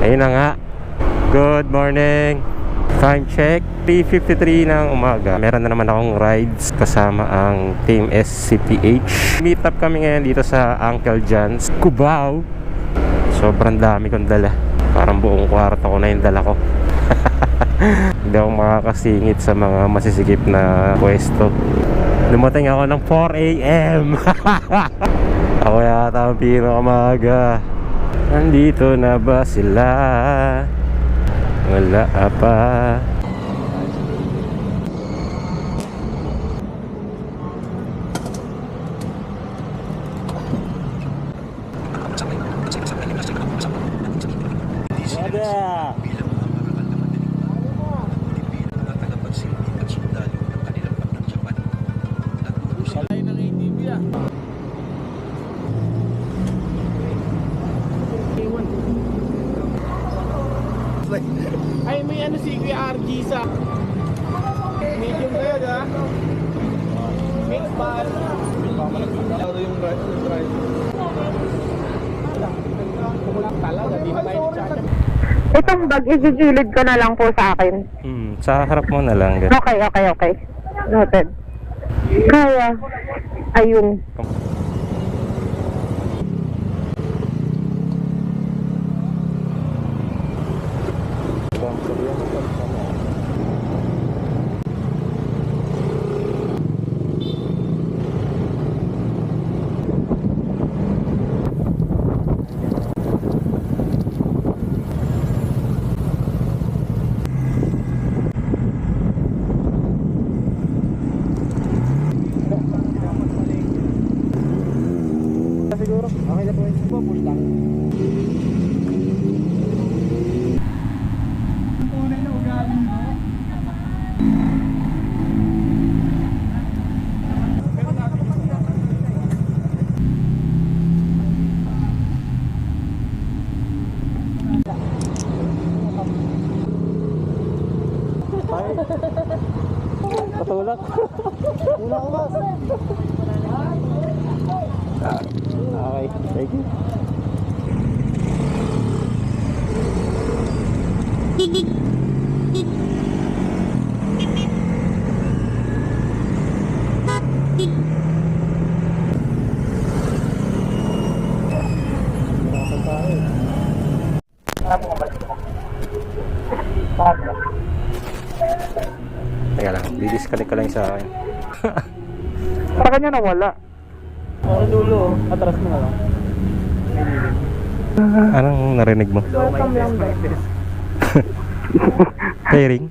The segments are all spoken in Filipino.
Ayun na nga. Good morning. Time check, 3:53 ng umaga. Meron na naman akong rides kasama ang Team SCPH. Meet up kami ngayon dito sa Uncle John's, Cubao. Sobrang dami kong dala. Parang buong kwarto ko na yung dala ko. Hindi ako makakasingit sa mga masisikip na pwesto. Dumating ako ng 4 AM. Ako yata ang pinakamaga. Nandito na ba sila? Wala pa. Ay, may ano si Kuya RG sa medium red ha. Mix ball. Lalo yung drive. Kumulang talaga, di na tayo nagtsaka. Itong bag, isisilid ko na lang po sa akin. Sa harap mo na lang. Okay. Noted. Kaya, ayun. Siguro, okay na po yung po, push lang. Tunay na ugali mo. Patulak. Una ko ba? Okay, thank you. Teka lang, didisconnect ka lang sa akin. Sa kanya nawala. Okay, dulo. Atras mo na lang. Anong narinig mo? Welcome lang ba? Pairing?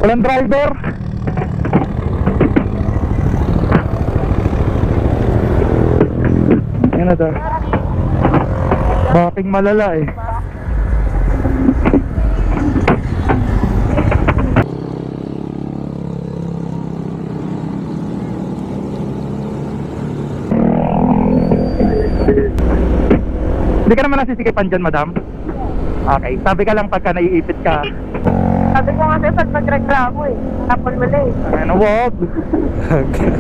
Walang driver. Yan na daw. Bakit malala eh. Hindi ka naman nasisikipan dyan, madam? Okay, sabi ka lang pagka naiipit ka. Sabi ko nga sa'yo, pag magreklamo eh. Tapon mo na eh. Ano, wag. Okay.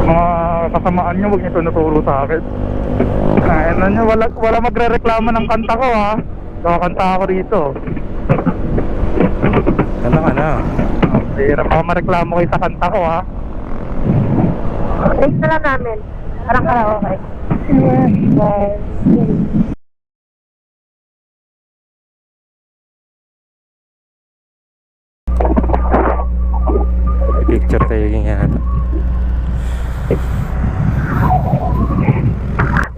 Mga kasamaan nyo, huwag nyo tunuturo sa akin. Ano nyo, wala magre-reklamo ng kanta ko ha. Kakanta ako rito. Kanta ka na. Hirap ako mareklamo kayo sa kanta ko ha. Race na lang namin. Parang karaoke. Picture taking yata.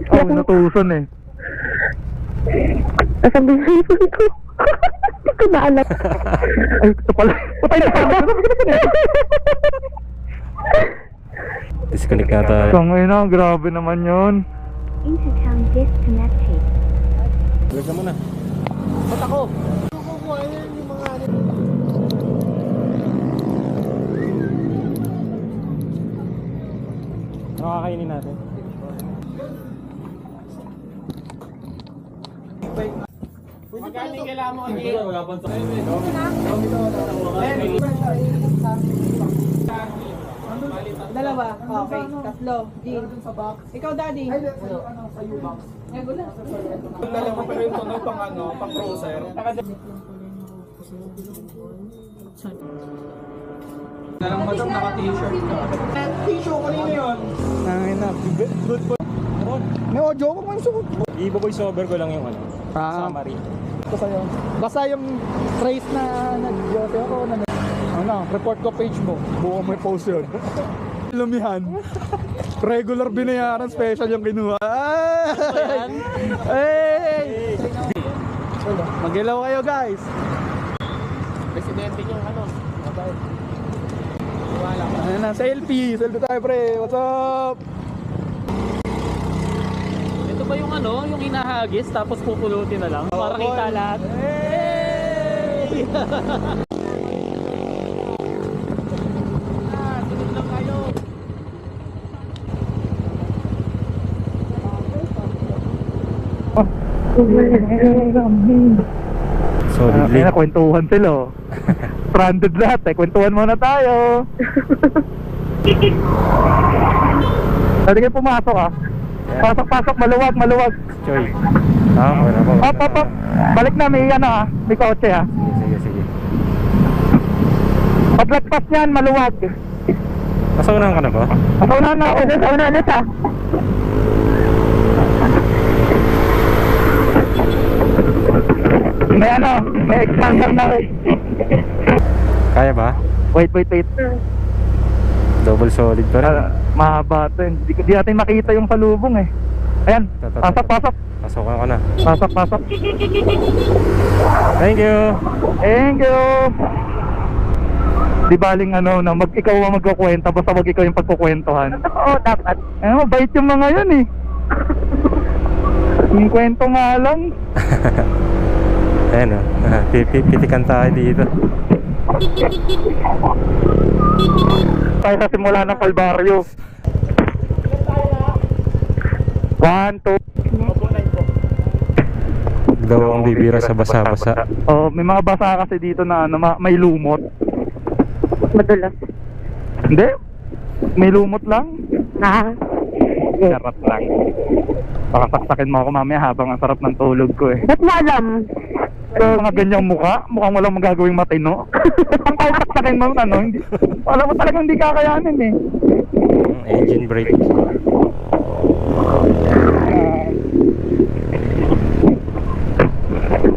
Oh, natuson eh. Nasaan ba yung cellphone ko? Hindi ko naalala. Ay, ito pala. Patay na pala. Disconnect na tayo. So ngayon na, grabe naman yun. Intercom disconnected. Huwag ka muna. Ba't ako? Kukuha yan yung mga ano. Ano kakainin natin? Magkano yung kailangan mo kasi? Dalawa. Okay. Tatlo. Jean. Ikaw, Daddy. Dalawa pa rin ito, no? Pang ano, pang cruiser. Dalang madam, naka-t-shirt ka. T-shirt ko nino yun. Nangin na, good po. May audio ko man suot. I-voice over ko lang yung ano. Summary. Basta yung phrase na nag-jote ako na report ko page mo. Buo mo yung post yun. Lumihan. Regular binayaran, special yung kinuha. Hey! Mag-ilaw kayo guys. Presidente yung ano. Ayan na, selfie tayo pre. What's up? Ito ba yung ano? Yung hinahagis tapos pupulutin na lang? Para kita lahat. Hey! Solid Kaya kwentuhan sila. Oh. Stranded lahat eh. Kwentuhan muna tayo. Pwede kayo pumasok ah. Pasok, maluwag. Choy. Wala po. Up. Balik na, may ano ah. May kotse ah. Sige. Paglagpas niyan, maluwag. Nasaunahan ka na ba? Nasaunahan na ako. Nasaunahan na siya. May expander na rin. Kaya ba? Wait. Double solid pa rin. Mahaba ito eh. Di natin makita yung salubong eh. Ayan, pasok. Pasokan ka na. Pasok. Thank you. Di baling ano na ikaw ang magkukwenta basta wag ikaw yung pagkukwentuhan. Oo, dapat. Mabait yung mga yun eh. Yung kwento nga lang. Ayan o. Pitikan tayo dito. Tayo sa simula ng Kalbaryo. 1, 2. Daw ang bibira sa basa-basa. Oh, may mga basa kasi dito na ano, may lumot. Madulas. Hindi. May lumot lang. Sarap lang. Baka saksakin mo ako mamaya habang ang sarap ng tulog ko eh. Ba't mo alam? Mga ganyang mukhang walang magagawing matino. Ang saksakin mo ano, hindi. Alam mo talagang hindi kakayanin eh. Engine brake.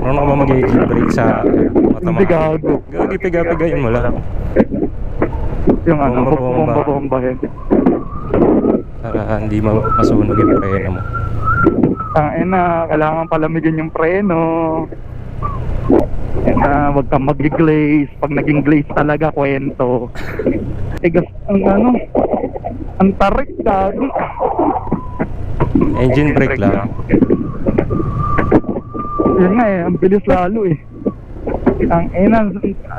Ano ka ba mag-engine brake sa Hindi gago. Piga-pigayin mo lang. Yung ano, Bomba. bombahin. Para hindi masunog yung preno mo. Kailangan palamigin yung preno. Wag kang mag-glaze. Pag naging glaze talaga, kwento. Tigas ang ano, ang tarik gago. Engine brake lang. Yun nga eh, ang bilis lalo eh.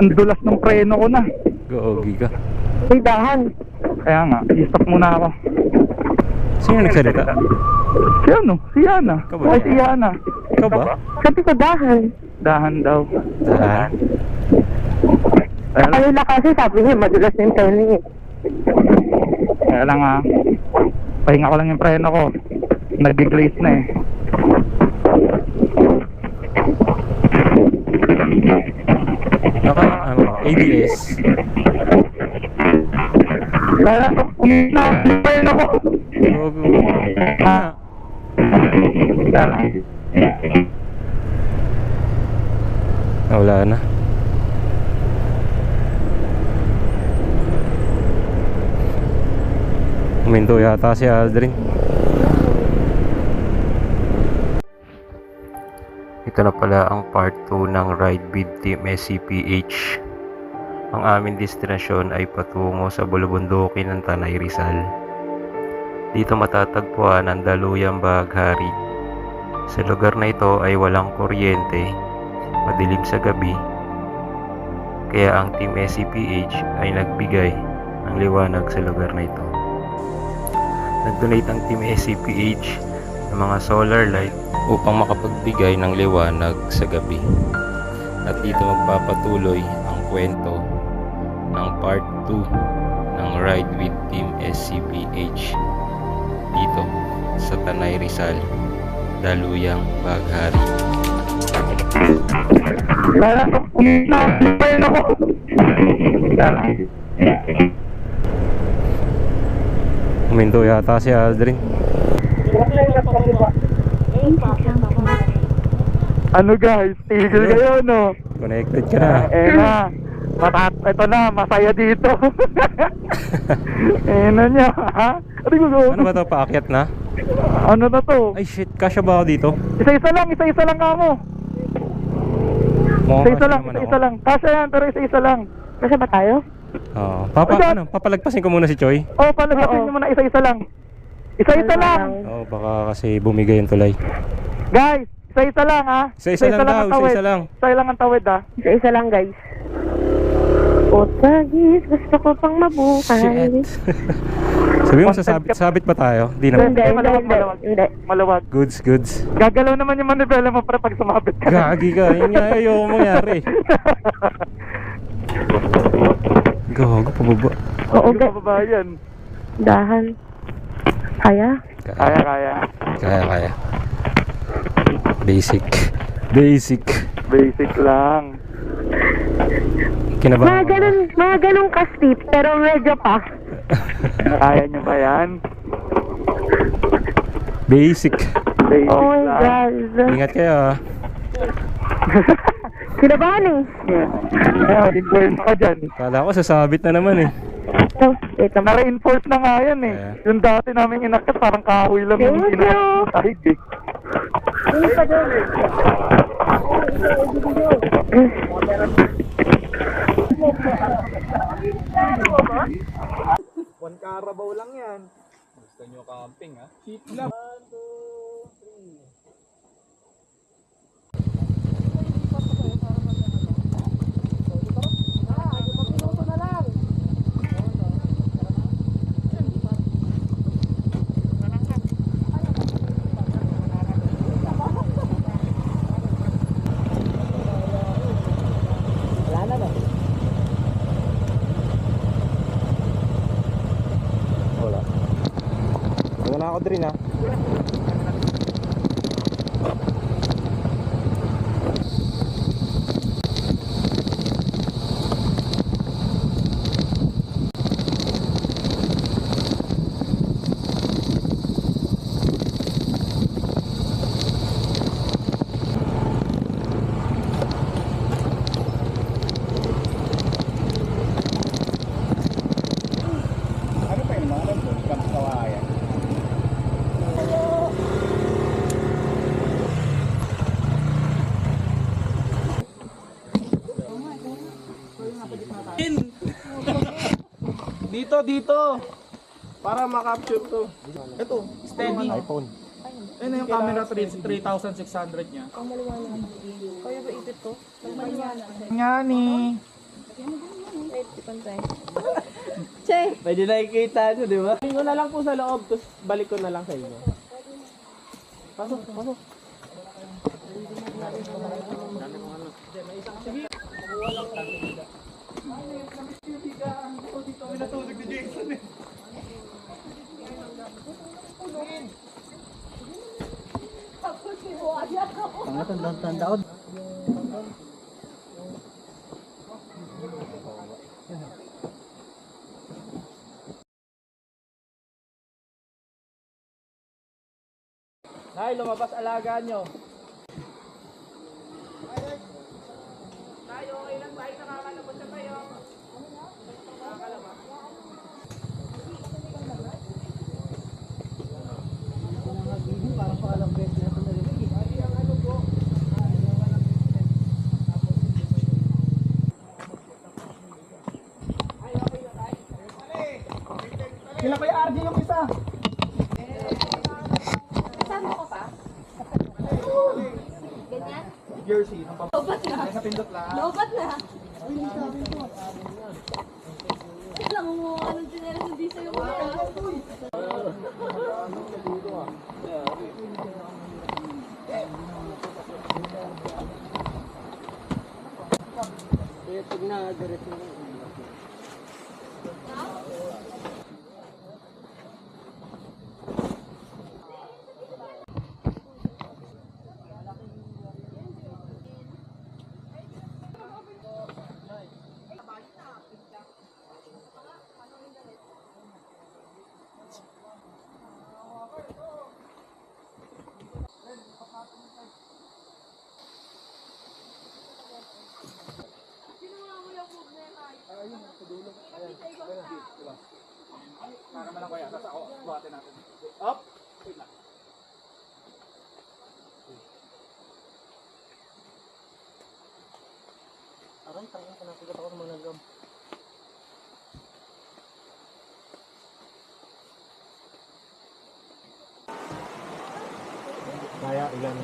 Ang dulas ng preno ko na. Googi ka. May dahan. Kaya nga, i-stop muna ako. Sino nagsalita? Si ano? Si Yana. Ikaw ba? Ay, si Yana. Ikaw ba? Sabi ko dahan. Dahan daw. Dahan. Kaya lang, Kanina kasi sabi niya, madulas yung turning eh. kaya lang ah. Pahinga ko lang yung preno ko. Nag-glaze na eh. ABS. Kaya umina yung preno ko. Gogo. Wala na. Huminto yata si Aldrin. Ito na pala ang part 2 ng Ride with Team SCPH. Ang aming destinasyon ay patungo sa bulubundukin ng Tanay Rizal. Dito matatagpuan ang Daluyang Baghari. Sa lugar na ito ay walang kuryente, madilim sa gabi, kaya ang Team SCPH ay nagbigay ng liwanag sa lugar na ito. Nag-donate ang Team SCPH ng mga solar light upang makapagbigay ng liwanag sa gabi. At dito magpapatuloy ang kwento ng part 2 ng Ride with Team SCPH dito sa Tanay Rizal, Daluyang Baghari. Huminto yata si Aldrin. Ano guys, tigil kayo no? Connected ka na. Ito na, masaya dito. Na niya, ha? Ano ba ito? Paakyat na? Ano na to? Ay shit, kasya ba ako dito? Isa-isa lang kamo. Mukhang Isa-isa kasya lang, naman isa-isa ako. lang. Kasya yan, pero isa-isa lang. Kasya ba tayo? Oo. Ay, Papalagpasin ko muna si Choi. Palagpasin nyo muna, isa-isa lang. Isa-isa lang. Oo, baka kasi bumigay yung tulay. Guys, isa-isa lang ha. Isa-isa lang daw, ang tawid. isa-isa lang. Isa lang ang tawid ha. Isa lang, guys. Otagis, gusto ko pang mabuhay. Shit. Sabi mo, sabit pa tayo? Di naman. Hindi. Malawag. Goods. Gagalaw naman yung manibela mo para pag sumabit ka. Gagi ka. Yun nga, ayoko mangyari. Gago, pababa. Oo, Hindi pa ba yan? Dahan. Kaya? Kaya. Basic lang. Kinabahan ko na. Mga ganun ka-steep, pero medyo pa. Kaya nyo ba yan? Basic. Oh my God. Ingat kayo ah. Kinabahan eh. Kaya, influence ka dyan. Kala ko sasabit na naman eh. So, wait lang. Na-reinforce na nga yan eh. Kaya. Yung dati namin inakas, parang kahoy lang yung Thank you. kahit eh. One Carabao lang yan. Gusto nyo camping ha? Cheap lang. Wala. Wala na ako din ah. Dito. Para makapture to. Ito, steady. iPhone. Ayun na yung camera 3,600 niya. Kaya ba ipit to? Nga ni. Che! Pwede nakikita nyo, di ba? Balik ko na lang po sa loob, tapos balik ko na lang sa inyo. Pasok. Nay, lumabas alaga nyo. Tayo, okay lang tayo, nakakalabas na tayo. Nakakalabas. Parang paalam beses na ito narinig. RG yung isa. Kasama ko pa? Ganyan? Jersey. Lobat na. Sa pindot lang. Lobat na. Alam mo, anong general hindi sa'yo ko na. Para man lang kaya. Tapos ako, buhatin natin. Up. Wait lang. Aray, tangin ka na. Sigat ako ng mga nagam. Kaya, ilan.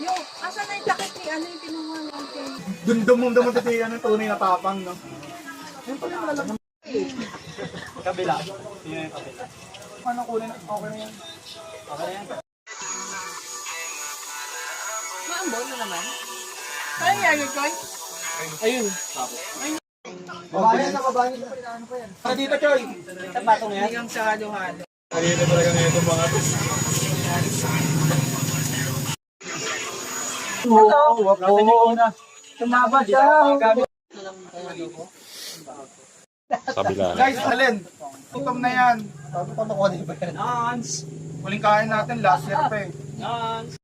Yung, asan na yung jacket ni ano yung pinuha natin? Dundum mo titigan ng tunay na tapang, no? Yan pala yung malalaki. Kabila. Yan yung kabila. Ano kunin? Okay na yan. Okay na yan. Maambon na naman. Kaya yung yagod ko? Ayun. Babayan na, babayan na. Ano pa yan? Para dito, Choy. Sa batong yan? Hanggang sa halo-halo. Kanina talaga ngayon itong mga to. Oo, tumabad siya. Kabila. Guys, alin? Gutom na yan. Nans. Huling kain natin last year pa eh. Nans.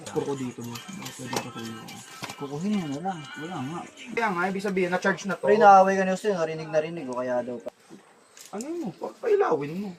Kuko dito mo. Kukuhin mo na lang. Wala nga. Kaya nga, ibig sabihin, na-charge na to. Pero inaaway ka niyo sa'yo, narinig o kaya daw pa. Ano mo? Pailawin mo.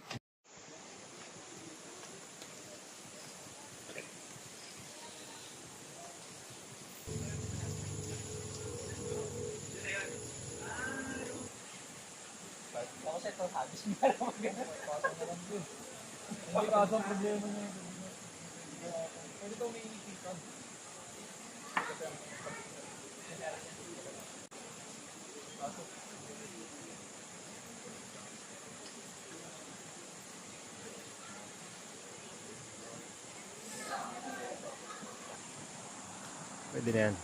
Pwede na yan.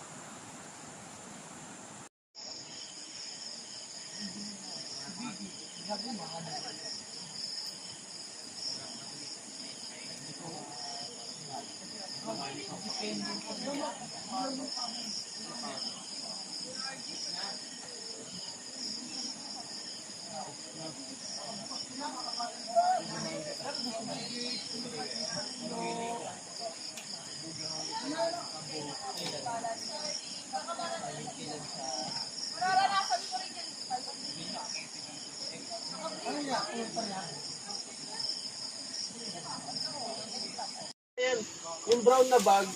Ayan, yung brown na bag,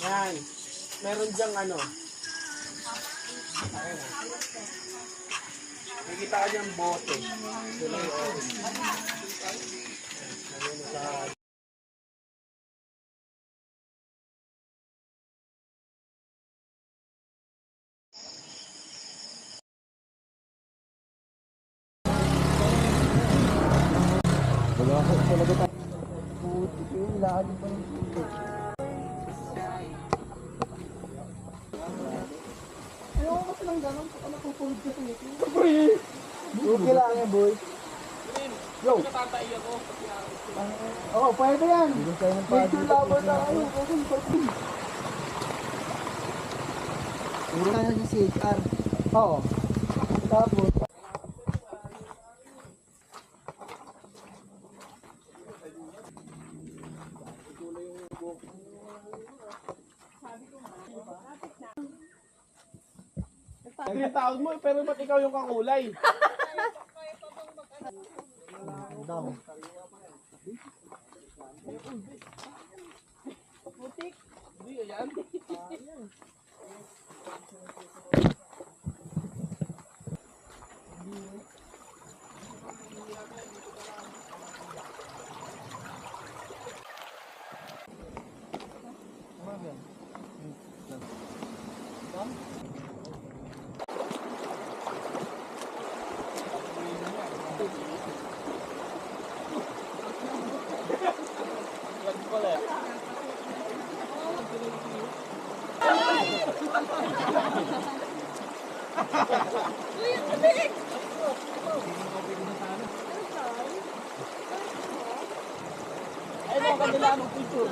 yan, meron dyang ano, ayan o. Nakikita ka dyang bote. Kulay orange. Ayan sa... Wala ko talaga tayo. Puti ko yung lagi pa yung puti. Ayaw ko kasi lang gano'n. Ano pupulog ka sa ito? Okay lang yan, boy. Yo! Natatay ako. Oo, pwede yan. Medyo lover na kayo. Puro na sa CHR. Oo. Tapos, Ano yung tawag mo? Pero ba't ikaw yung kakulay? Ay, mga kanila ng picture.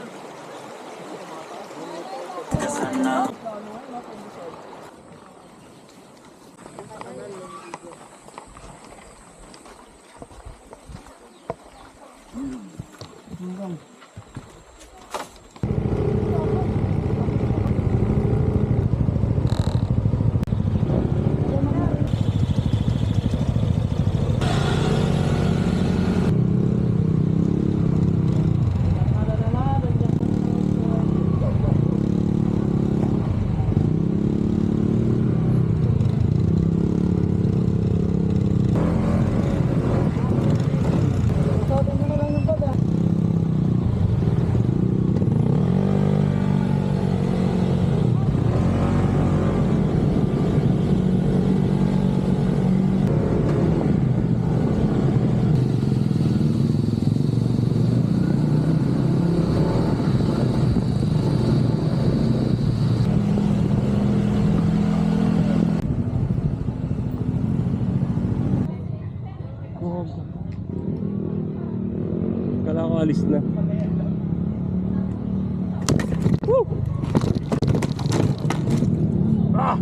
Kala ko alis na. Woo! Ah!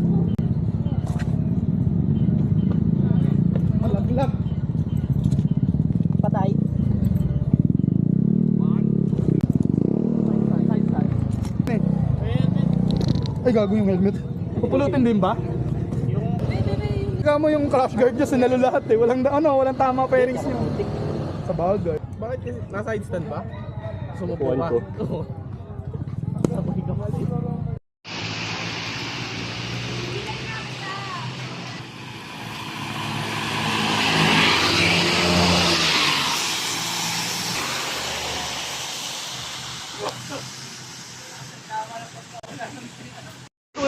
malaglag. Patay. Ay, gago yung helmet. Pupulutin din ba? Ikaw mo yung crash guard niya, sinalo lahat eh. Walang tama pairings niya. Sa bagay. Bakit kasi nasa side stand ba? Sumupo Buwan ka. ko. Sabay ka mali.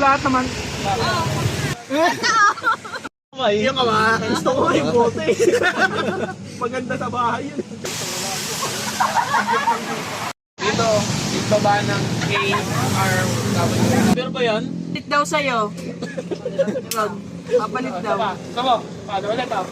Lahat naman. Yung ka ba? Gusto ko yung bote. Maganda sa bahay yun. Dito, baba ng KRW. Pero ba yan? Papalit daw sa'yo. Papalit daw. Kamo, paano ulit ah?